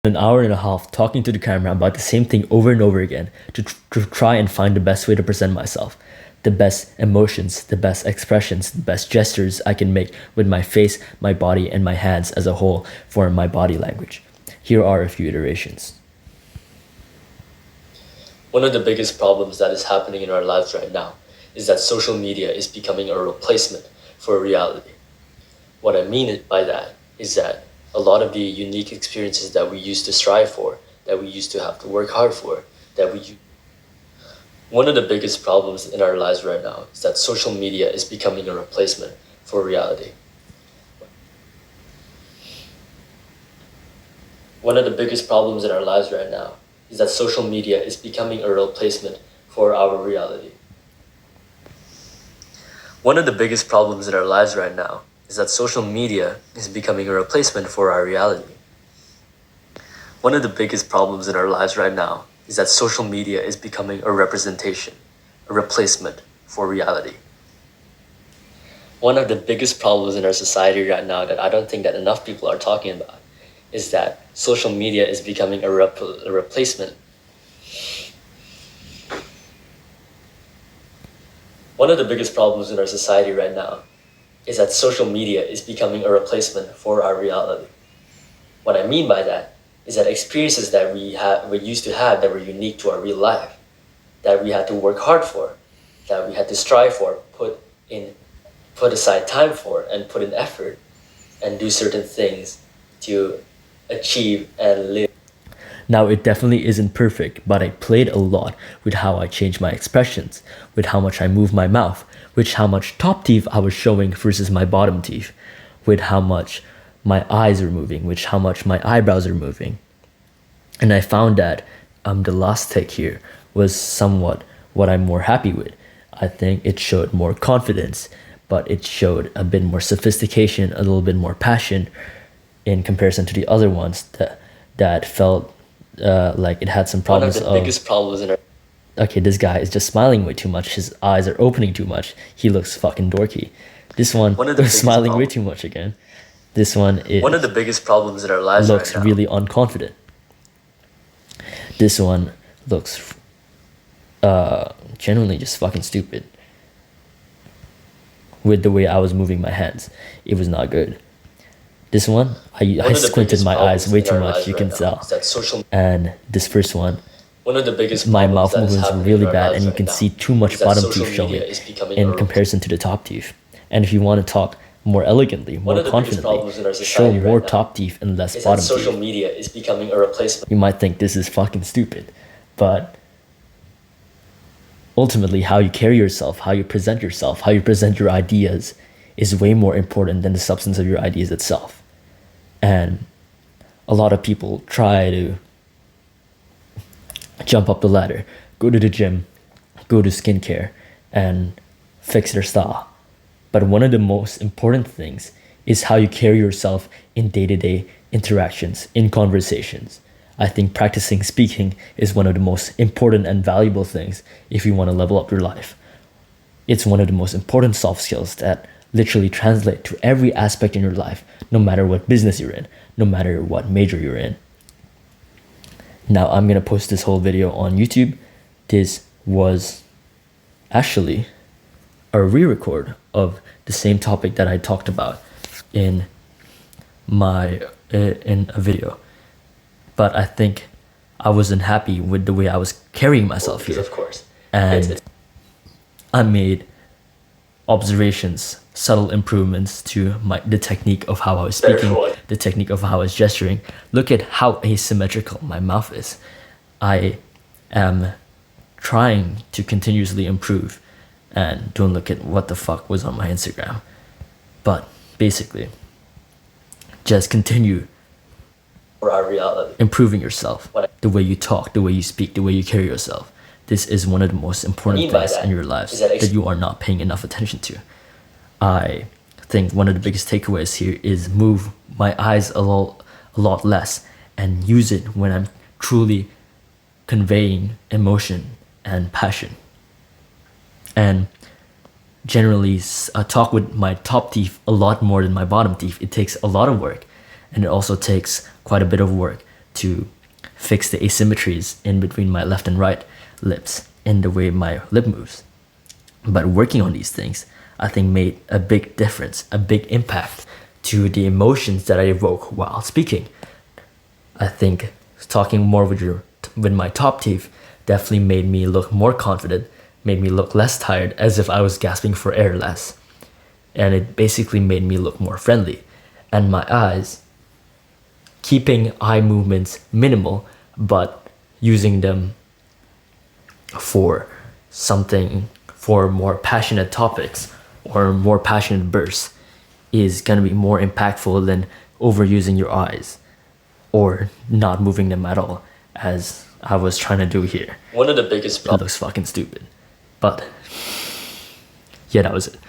An hour and a half talking to the camera about the same thing over and over again to try and find the best way to present myself, the best emotions, the best expressions, the best gestures I can make with my face, my body, and my hands as a whole for my body language. Here are a few iterations. One of the biggest problems that is happening in our lives right now is that social media is becoming a replacement for reality. What I mean by that is that a lot of the unique experiences that we used to strive for, that we used to have to work hard for, one of the biggest problems in our lives right now is that social media is becoming a replacement for reality. One of the biggest problems in our lives right now is that social media is becoming a replacement for our reality. One of the biggest problems in our lives right now is that social media is becoming a replacement for our reality. One of the biggest problems in our lives right now is that social media is becoming a representation, a replacement for reality. One of the biggest problems in our society right now that I don't think that enough people are talking about is that social media is becoming a replacement. One of the biggest problems in our society right now is that social media is becoming a replacement for our reality. What I mean by that is that experiences that we used to have that were unique to our real life, that we had to work hard for, that we had to strive for, put aside time for, and put in effort, and do certain things to achieve and live. Now, it definitely isn't perfect, but I played a lot with how I changed my expressions, with how much I moved my mouth, with how much top teeth I was showing versus my bottom teeth, with how much my eyes are moving, with how much my eyebrows are moving. And I found that the last take here was somewhat what I'm more happy with. I think it showed more confidence, but it showed a bit more sophistication, a little bit more passion in comparison to the other ones that felt like it had some problems. One of the biggest problems in our okay, this guy is just smiling way too much. His eyes are opening too much. He looks fucking dorky. This one is smiling way too much again. This one is one of the biggest problems in our lives looks right now. really unconfident. This one looks genuinely just fucking stupid. With the way I was moving my hands, it was not good. This one, I squinted my eyes way too much, you can tell. And this first one, one of the biggest my mouth movements were really bad, and you can see too much bottom teeth showing in comparison to the top teeth. And if you want to talk more elegantly, more confidently, show more top teeth and less bottom teeth. Social media is becoming a replacement. You might think this is fucking stupid, but ultimately how you carry yourself, how you present yourself, how you present your ideas is way more important than the substance of your ideas itself. And a lot of people try to jump up the ladder, go to the gym, go to skincare, and fix their style. But one of the most important things is how you carry yourself in day-to-day interactions, in conversations. I think practicing speaking is one of the most important and valuable things if you want to level up your life. It's one of the most important soft skills that literally translate to every aspect in your life, no matter what business you're in, no matter what major you're in. Now I'm gonna post this whole video on YouTube. This was actually a re-record of the same topic that I talked about in a video. But I think I wasn't happy with the way I was carrying myself here. Of course. And I made observations, subtle improvements to the technique of how I was speaking, the technique of how I was gesturing. Look at how asymmetrical my mouth is. I am trying to continuously improve, and don't look at what the fuck was on my Instagram. But basically, just continue for our reality, improving yourself, the way you talk, the way you speak, the way you carry yourself. This is one of the most important things in your lives that you are not paying enough attention to. I think one of the biggest takeaways here is move my eyes a lot less and use it when I'm truly conveying emotion and passion. And generally talk with my top teeth a lot more than my bottom teeth. It takes a lot of work, and it also takes quite a bit of work to fix the asymmetries in between my left and right lips and the way my lip moves. But working on these things, I think, made a big difference, a big impact to the emotions that I evoke while speaking. I think talking more with my top teeth definitely made me look more confident, made me look less tired, as if I was gasping for air less. And it basically made me look more friendly. And my eyes, keeping eye movements minimal, but using them for something, for more passionate topics or more passionate bursts, is going to be more impactful than overusing your eyes or not moving them at all, as I was trying to do here. One of the biggest It looks fucking stupid. But yeah, that was it.